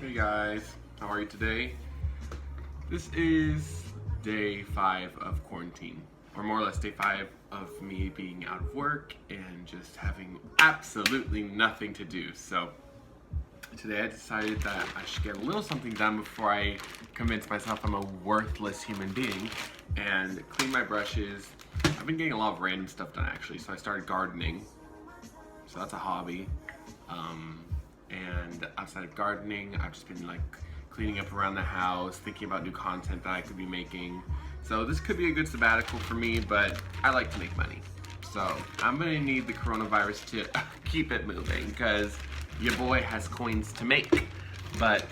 Hey guys, how are you today? This is day 5 of quarantine, or more or less day 5 of me being out of work and just having absolutely nothing to do. So today I decided that I should get a little something done before I convince myself I'm a worthless human being and clean my brushes. I've been getting a lot of random stuff done actually, so I started gardening. So that's a hobby. And outside of gardening, I've just been like cleaning up around the house, thinking about new content that I could be making. So this could be a good sabbatical for me, but I like to make money. So I'm gonna need the coronavirus to keep it moving because your boy has coins to make. But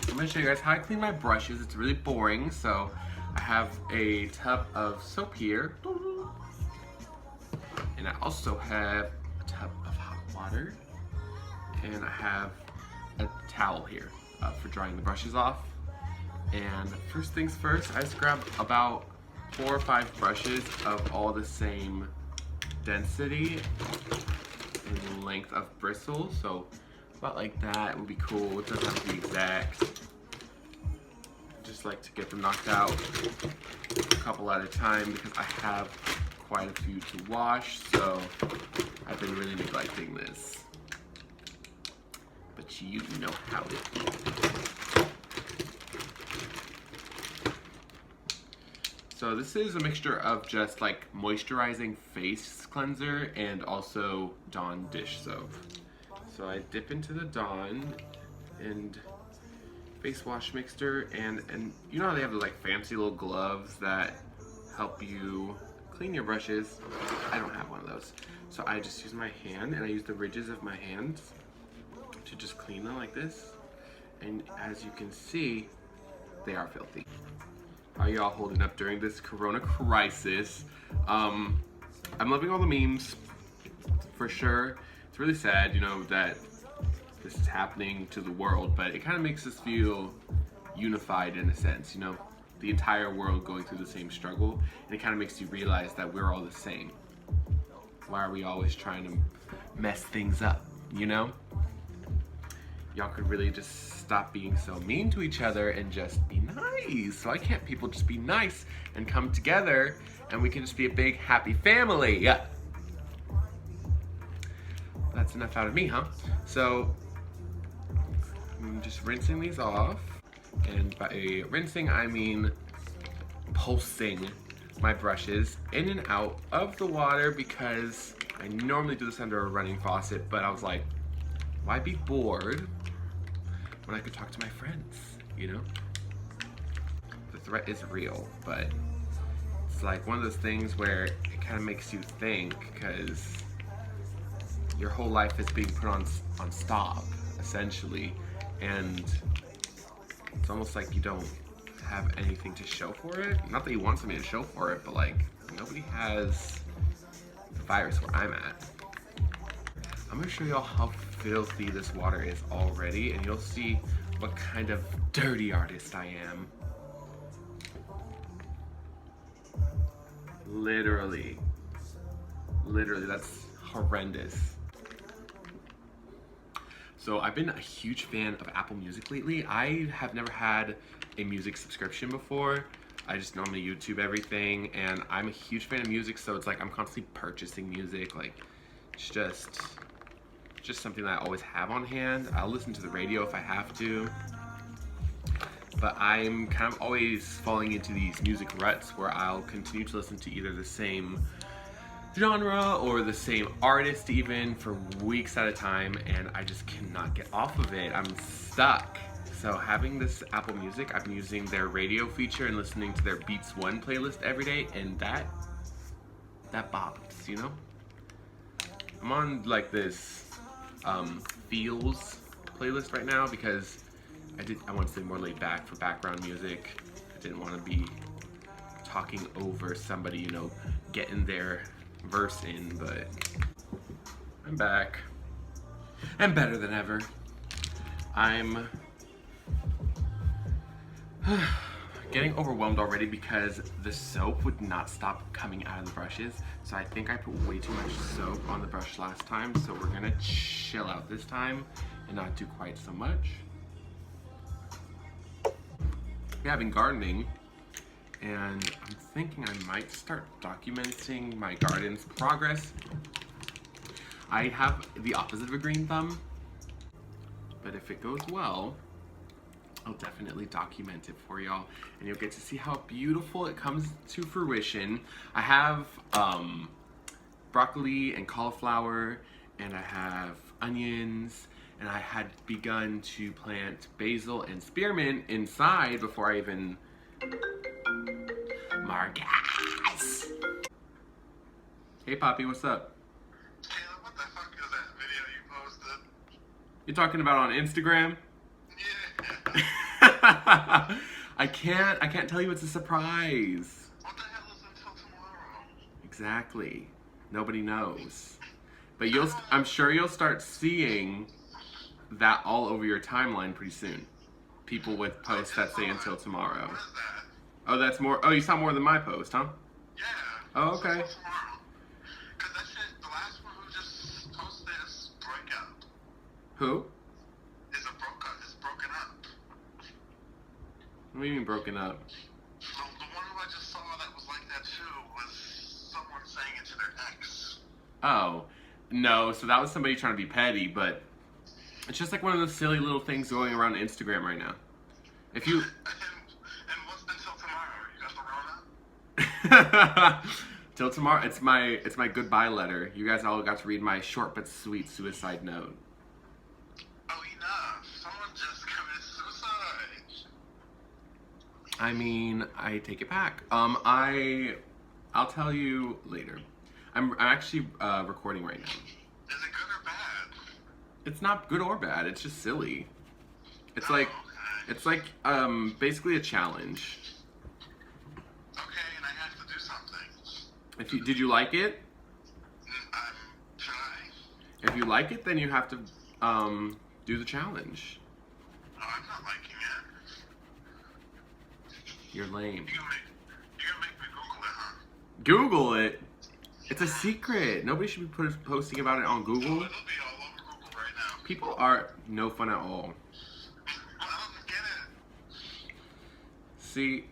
I'm gonna show you guys how I clean my brushes. It's really boring. So I have a tub of soap here. And I also have a tub of hot water. And I have a towel here for drying the brushes off. And first things first, I just grab about 4 or 5 brushes of all the same density and length of bristles. So about like that would be cool. It doesn't have to be exact. I just like to get them knocked out a couple at a time because I have quite a few to wash. So I've been really neglecting this. But you know how it is. So this is a mixture of just like moisturizing face cleanser and also Dawn dish soap. So I dip into the Dawn and face wash mixture and you know how they have those like fancy little gloves that help you clean your brushes? I don't have one of those. So I just use my hand and I use the ridges of my hands to just clean them like this. And as you can see, they are filthy. How are y'all holding up during this corona crisis? I'm loving all the memes, for sure. It's really sad, you know, that this is happening to the world, but it kind of makes us feel unified in a sense, you know? The entire world going through the same struggle, and it kind of makes you realize that we're all the same. Why are we always trying to mess things up, you know? Y'all could really just stop being so mean to each other and just be nice. Why can't people just be nice and come together and we can just be a big happy family? Yeah. That's enough out of me, huh? So I'm just rinsing these off. And by rinsing, I mean pulsing my brushes in and out of the water because I normally do this under a running faucet, but I was like, why be bored when I could talk to my friends, you know? The threat is real, but it's like one of those things where it kind of makes you think because your whole life is being put on stop, essentially, and it's almost like you don't have anything to show for it. Not that you want something to show for it, but like nobody has the virus where I'm at. I'm gonna show y'all how filthy this water is already, and you'll see what kind of dirty artist I am. Literally, that's horrendous. So I've been a huge fan of Apple Music lately. I have never had a music subscription before. I just normally YouTube everything, and I'm a huge fan of music, so it's like I'm constantly purchasing music. Like, it's just something that I always have on hand. I'll listen to the radio if I have to. But I'm kind of always falling into these music ruts where I'll continue to listen to either the same genre or the same artist even for weeks at a time, and I just cannot get off of it. I'm stuck. So having this Apple Music, I've been using their radio feature and listening to their Beats One playlist every day, and that bops, you know? I'm on like this feels playlist right now because I want to stay more laid back for background music. I didn't want to be talking over somebody, you know, getting their verse in, but I'm back. I'm better than ever. I'm getting overwhelmed already because the soap would not stop coming out of the brushes. So I think I put way too much soap on the brush last time. So we're gonna chill out this time and not do quite so much. yeah, I've been gardening, and I'm thinking I might start documenting my garden's progress. I have the opposite of a green thumb, but if it goes well, I'll definitely document it for y'all, and you'll get to see how beautiful it comes to fruition. I have broccoli and cauliflower, and I have onions, and I had begun to plant basil and spearmint inside before I even... Marcus! Hey Poppy, what's up? Taylor, what the fuck is that video you posted? You're talking about on Instagram? Yeah. I can't tell you, it's a surprise. What the hell is until tomorrow? Exactly. Nobody knows. But I'm sure you'll start seeing that all over your timeline pretty soon. People with posts that say until tomorrow. What is that? Oh, that's more. Oh, you saw more than my post, huh? Yeah. Oh, okay. Until tomorrow. Cause that shit, the last one who just posted is breakup. Who? Is broken up. What do you mean broken up? The one who I just saw that was like that too was someone saying it to their ex. Oh, no. So that was somebody trying to be petty, but it's just like one of those silly little things going around Instagram right now. If you... And what's until tomorrow? You got the Rona? Till tomorrow, it's my goodbye letter. You guys all got to read my short but sweet suicide note. Oh, enough. Someone just committed suicide. I mean, I take it back. I'll tell you later. I'm actually recording right now. Is it good or bad? It's not good or bad. It's just silly. It's Oh, like, okay. it's like basically a challenge. Okay, and I have to do something. Did you like it? Should I? If you like it, then you have to do the challenge. No, I'm not liking it. You're lame. You're gonna make me Google it, huh? Google it. It's a secret. Nobody should be posting about it on Oh, Google. it'll be all over Google right now. People are no fun at all. Well, I don't get it. See,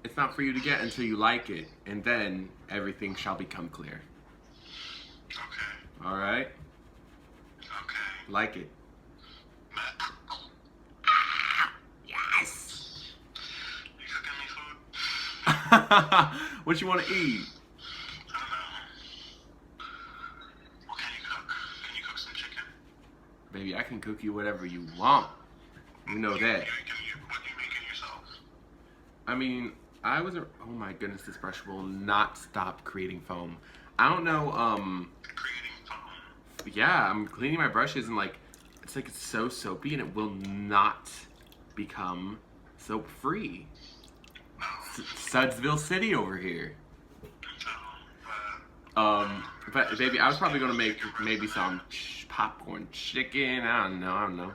it's not for you to get until you like it, and then everything shall become clear. Okay. All right? Okay. Like it. Yes. You cooking me food? What you want to eat? I don't know. What can you cook? Can you cook some chicken? Baby, I can cook you whatever you want. You know that. What are you making yourself? I mean, I wasn't. Oh my goodness, this brush will not stop creating foam. I don't know. Creating foam. Yeah, I'm cleaning my brushes and it's so soapy and it will not become soap free. Sudsville City over here. But baby, I was probably gonna make maybe some popcorn chicken. I don't know.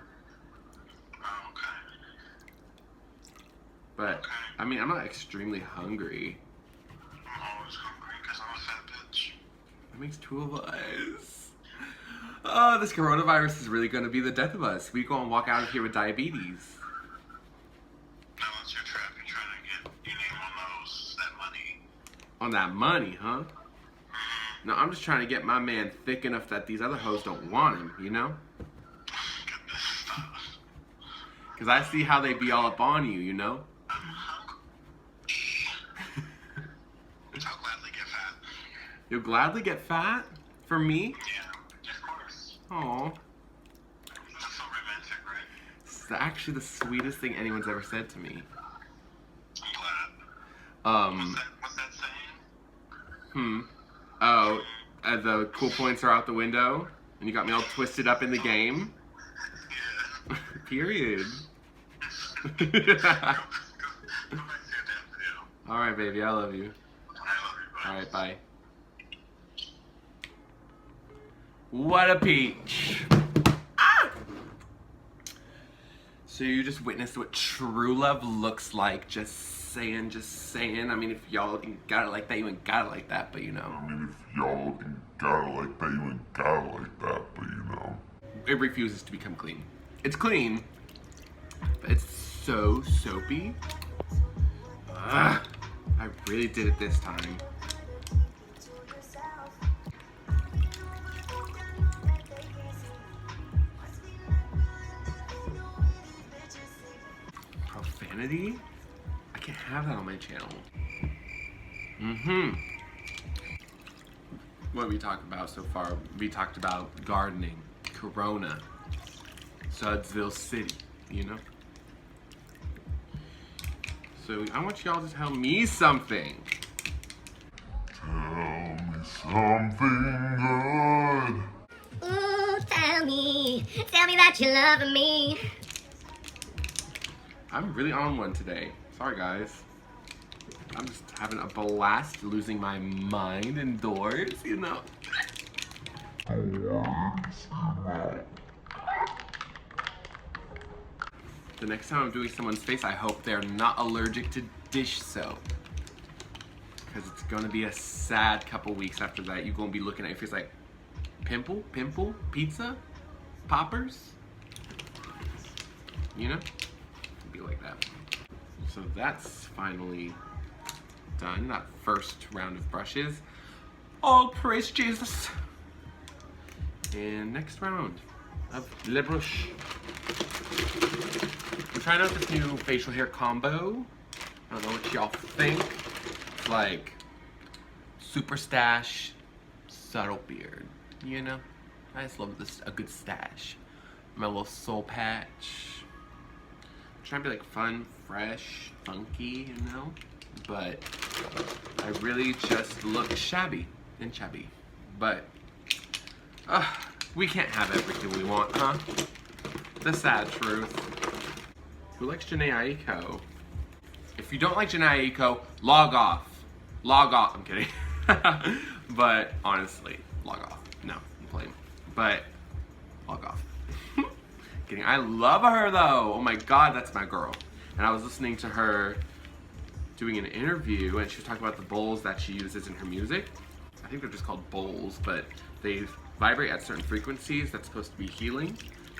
Oh, okay. But I mean, I'm not extremely hungry. I'm always hungry because I'm a fat bitch. That makes two of us. Oh, this coronavirus is really gonna be the death of us. We go and walk out of here with diabetes. No, that's your trap. You're trying to get your name on that money. On that money, huh? No, I'm just trying to get my man thick enough that these other hoes don't want him, you know? Goodness, stop. Because I see how they be all up on you, you know? I'm hungry. I'll gladly get fat. You'll gladly get fat? For me? Yeah, of course. Aw. That's so romantic, right? It's actually the sweetest thing anyone's ever said to me. I'm glad. What's that saying? Oh, the cool points are out the window, and you got me all twisted up in the game? Yeah. Period. Go back to your damn video. Alright, baby, I love you. I love you, bye. Alright, bye. What a peach. Ah! So you just witnessed what true love looks like. Just saying. I mean, if y'all ain't got it like that, you ain't got it like that, but you know. If y'all ain't got it like that, you ain't got it like that, but you know. It refuses to become clean. It's clean, but it's so soapy. Ugh, I really did it this time. Profanity? I can't have that on my channel. What did we talk about so far? We talked about gardening, Corona, Sudsville City, you know? So I want y'all to tell me something. Tell me something good. Ooh, tell me that you love me. I'm really on one today. Sorry, guys. I'm just having a blast losing my mind indoors, you know? The next time I'm doing someone's face, I hope they're not allergic to dish soap. Because it's gonna be a sad couple weeks after that. You're gonna be looking at your face like, pimple, pizza, poppers? You know? It'd be like that. So that's finally done, that first round of brushes. All praise Jesus. And next round of Le Brush. I'm trying out this new facial hair combo. I don't know what y'all think. It's like super stash, subtle beard. You know? I just love this, a good stash. My little soul patch. I'm trying to be like fun, fresh, funky, you know? But I really just look shabby and chubby. But we can't have everything we want, huh? The sad truth. Who likes Jhené Aiko? If you don't like Jhené Aiko, log off. Log off. I'm kidding. But honestly, log off. No, I'm playing. But log off. Kidding. I love her though. Oh my god, that's my girl. And I was listening to her doing an interview, and she was talking about the bowls that she uses in her music. I think they're just called bowls, but they vibrate at certain frequencies that's supposed to be healing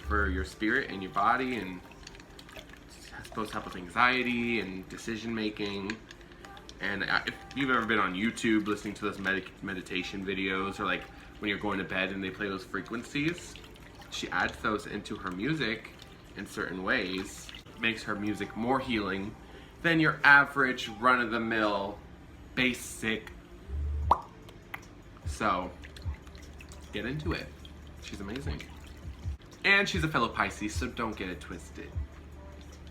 for your spirit and your body, and it's supposed to help with anxiety and decision making. And if you've ever been on YouTube listening to those meditation videos, or like when you're going to bed and they play those frequencies, she adds those into her music in certain ways, makes her music more healing than your average run-of-the-mill basic. So get into it. She's amazing. And she's a fellow Pisces, so don't get it twisted.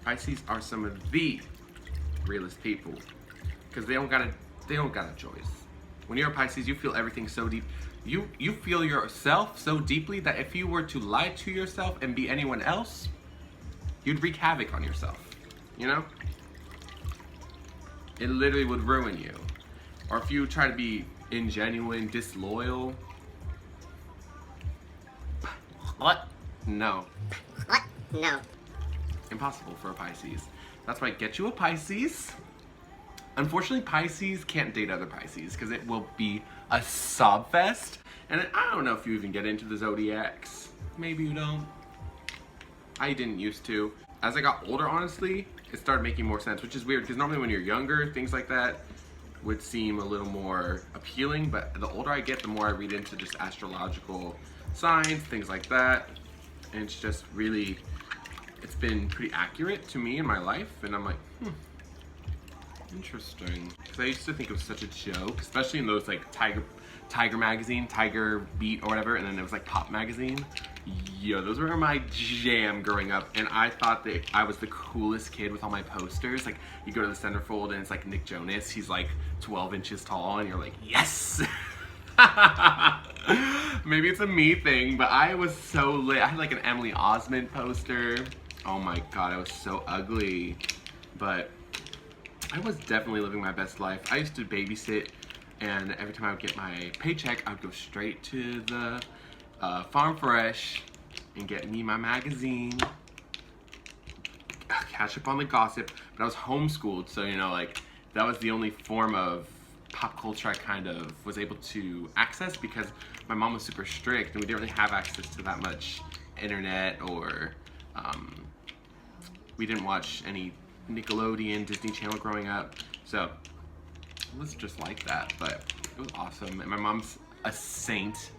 Pisces are some of the realest people, because they don't got a choice. When you're a Pisces, you feel everything so deep. You feel yourself so deeply that if you were to lie to yourself and be anyone else, you'd wreak havoc on yourself. You know? It literally would ruin you. Or if you try to be ingenuine, disloyal. What? No. What? No. Impossible for a Pisces. That's why get you a Pisces. Unfortunately, Pisces can't date other Pisces because it will be a sob fest. And I don't know if you even get into the zodiacs. Maybe you don't. I didn't used to. As I got older, honestly, it started making more sense, which is weird because normally when you're younger, things like that would seem a little more appealing. But the older I get, the more I read into just astrological signs, things like that. And it's just really, it's been pretty accurate to me in my life. And I'm like, interesting. Because I used to think it was such a joke, especially in those like Tiger magazine, Tiger Beat or whatever, and then there was like Pop magazine. Yo, those were my jam growing up, and I thought that I was the coolest kid with all my posters. Like, you go to the centerfold and it's like Nick Jonas, he's like 12 inches tall, and you're like, yes! Maybe it's a me thing, but I was so lit. I had like an Emily Osment poster. Oh my god, I was so ugly. But I was definitely living my best life. I used to babysit, and every time I would get my paycheck, I would go straight to the Farm Fresh and get me my magazine, catch up on the gossip. But I was homeschooled, so you know, like, that was the only form of pop culture I kind of was able to access, because my mom was super strict and we didn't really have access to that much internet, or we didn't watch any Nickelodeon, Disney Channel growing up. So it was just like that, but it was awesome. And my mom's a saint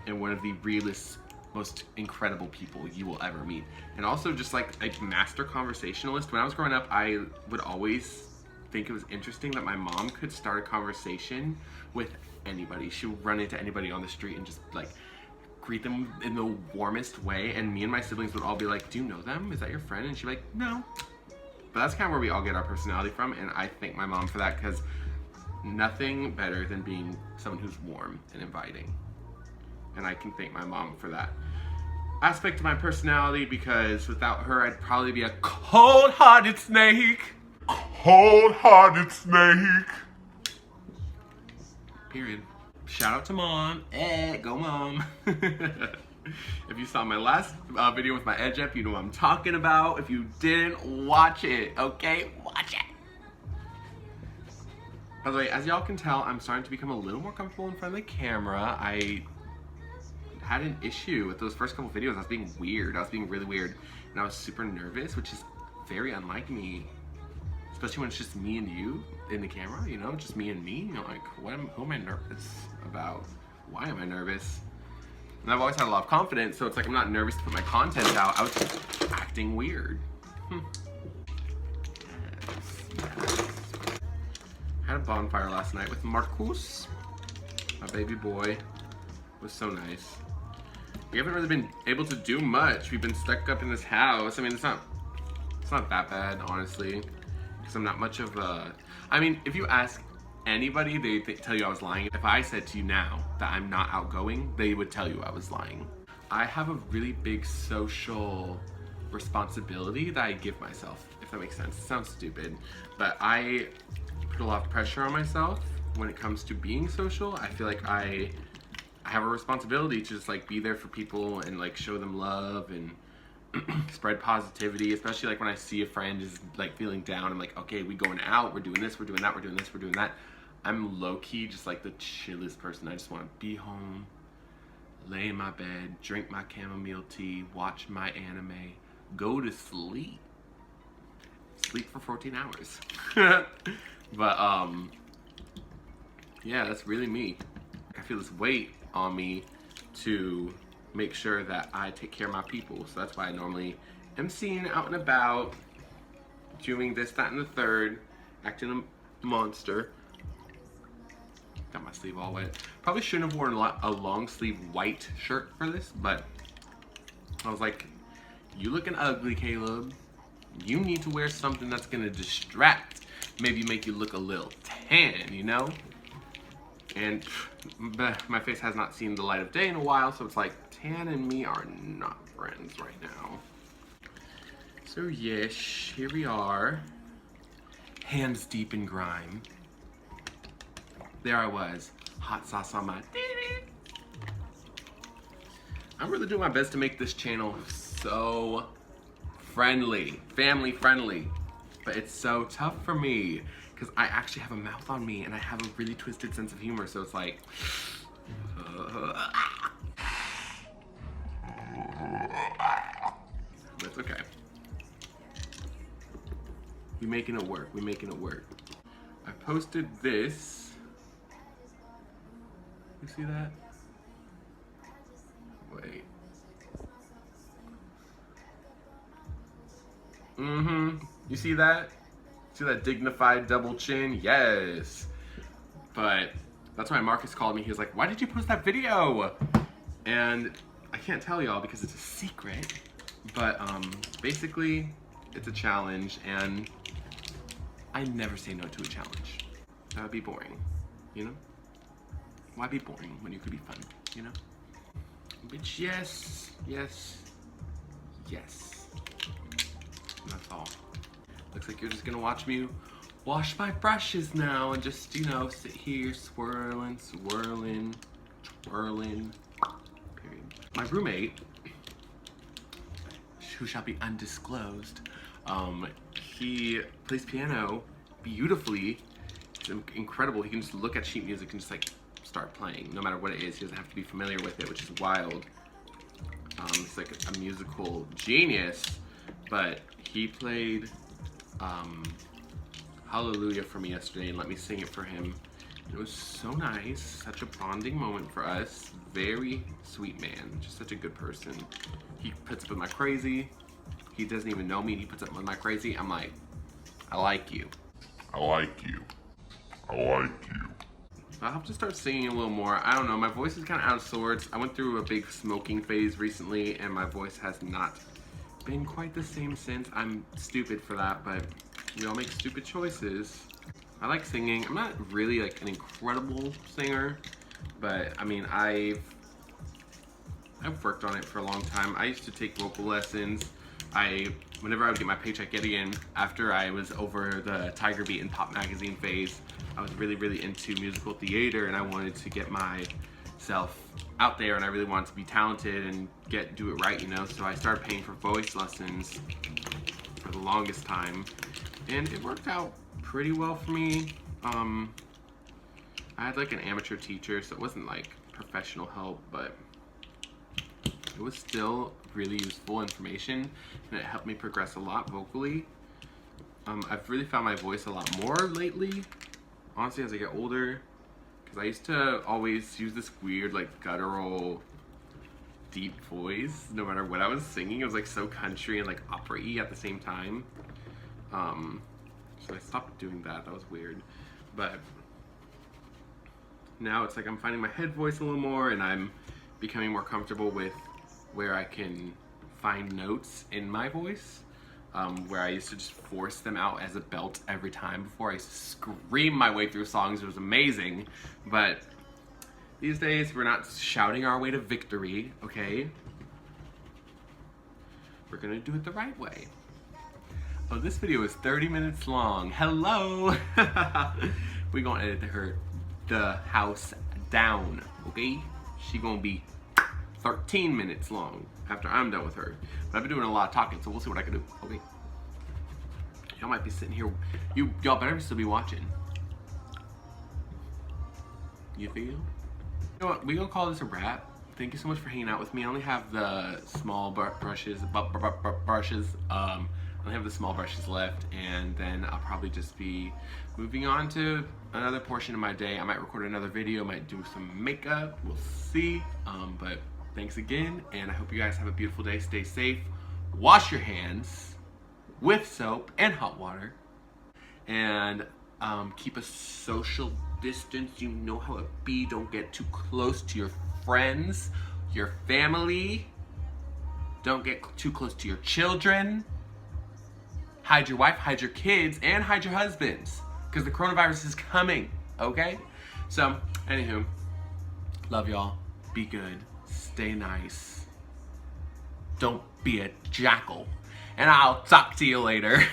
and one of the realest, most incredible people you will ever meet. And also just like a master conversationalist. When I was growing up, I would always think it was interesting that my mom could start a conversation with anybody. She would run into anybody on the street and just like greet them in the warmest way. And me and my siblings would all be like, do you know them? Is that your friend? And she'd be like, no. But that's kind of where we all get our personality from. And I thank my mom for that, because nothing better than being someone who's warm and inviting. And I can thank my mom for that aspect of my personality, because without her, I'd probably be a cold-hearted snake. Cold-hearted snake. Period. Shout out to mom. Go mom. If you saw my last video with my edge up, you know what I'm talking about. If you didn't, watch it, okay? Watch it. By the way, as y'all can tell, I'm starting to become a little more comfortable in front of the camera. I had an issue with those first couple videos. I was being weird. I was being really weird. And I was super nervous, which is very unlike me. Especially when it's just me and you in the camera, you know? Just me and me. You know, like, who am I nervous about? Why am I nervous? And I've always had a lot of confidence, so it's like I'm not nervous to put my content out. I was just acting weird. Yes. Had a bonfire last night with Marcus, my baby boy. It was so nice. We haven't really been able to do much. We've been stuck up in this house. I mean, it's not that bad, honestly, because I'm not much of a... I mean, if you ask anybody, they tell you I was lying. If I said to you now that I'm not outgoing, they would tell you I was lying. I have a really big social responsibility that I give myself, if that makes sense. It sounds stupid, but I put a lot of pressure on myself when it comes to being social. I feel like I have a responsibility to just like be there for people and like show them love and spread positivity, especially like when I see a friend is like feeling down. I'm like, okay, we going out, we're doing this, we're doing that, we're doing this, we're doing that. I'm low-key just like the chillest person. I just want to be home, lay in my bed, drink my chamomile tea, watch my anime, go to sleep. Sleep for 14 hours. But yeah, that's really me. I feel this weight on me to make sure that I take care of my people. So that's why I normally am seen out and about, doing this, that, and the third, acting a monster. Got my sleeve all wet. Probably shouldn't have worn a long sleeve white shirt for this, but I was like, you looking ugly, Caleb. You need to wear something that's gonna distract, maybe make you look a little tan, you know? And my face has not seen the light of day in a while, so it's like tan and me are not friends right now. So yes, here we are, hands deep in grime. There I was, hot sauce on my titty. I'm really doing my best to make this channel so friendly, family friendly, but it's so tough for me because I actually have a mouth on me and I have a really twisted sense of humor, so it's like, that's okay. We making it work, we making it work. I posted this. You see that? Wait. You see that? See that dignified double chin? Yes. But that's why Marcus called me. He was like, why did you post that video? And I can't tell y'all because it's a secret. But basically, it's a challenge, and I never say no to a challenge. That would be boring, you know? Why be boring when you could be fun, you know? But yes, yes, yes. And that's all. Looks like you're just gonna watch me wash my brushes now and just, you know, sit here swirling, swirling, twirling, period. My roommate, who shall be undisclosed, he plays piano beautifully. It's incredible. He can just look at sheet music and just like start playing, no matter what it is. He doesn't have to be familiar with it, which is wild. He's like a musical genius, but he played Hallelujah for me yesterday and let me sing it for him. It was so nice, such a bonding moment for us. Very sweet man, just such a good person. He puts up with my crazy. He doesn't even know me and he puts up with my crazy. I'm like, I like you. I like you. I like you. I'll have to start singing a little more. I don't know, my voice is kind of out of sorts. I went through a big smoking phase recently and my voice has not been quite the same since. I'm stupid for that, but we all make stupid choices. I like singing. I'm not really like an incredible singer, but I mean, I've worked on it for a long time. I used to take vocal lessons. Whenever I would get my paycheck again, after I was over the Tiger Beat and Pop Magazine phase, I was really into musical theater and I wanted to get myself out there and I really wanted to be talented and do it right, you know? So I started paying for voice lessons for the longest time and it worked out pretty well for me. I had like an amateur teacher, so it wasn't like professional help, but it was still really useful information and it helped me progress a lot vocally. I've really found my voice a lot more lately, honestly, as I get older, because I used to always use this weird like guttural deep voice no matter what I was singing. It was like so country and like opera-y at the same time. So I stopped doing that. That was weird. But now it's like I'm finding my head voice a little more and I'm becoming more comfortable with where I can find notes in my voice. Where I used to just force them out as a belt every time before. I used to scream my way through songs. It was amazing. But these days we're not shouting our way to victory, okay? We're gonna do it the right way. Oh, this video is 30 minutes long. Hello! We gonna edit the house down, okay? She gonna be 13 minutes long after I'm done with her. But I've been doing a lot of talking, so we'll see what I can do, okay? Y'all might be sitting here. Y'all better still be watching. You feel? You know what? We gonna call this a wrap. Thank you so much for hanging out with me. I only have the small brushes. I only have the small brushes left, and then I'll probably just be moving on to another portion of my day. I might record another video, might do some makeup, we'll see. But thanks again, and I hope you guys have a beautiful day. Stay safe, wash your hands with soap and hot water, and keep a social distance. You know how it be. Don't get too close to your friends, your family. Don't get too close to your children. Hide your wife, hide your kids, and hide your husbands, because the coronavirus is coming, okay? So, anywho, love y'all. Be good. Stay nice. Don't be a jackal. And I'll talk to you later.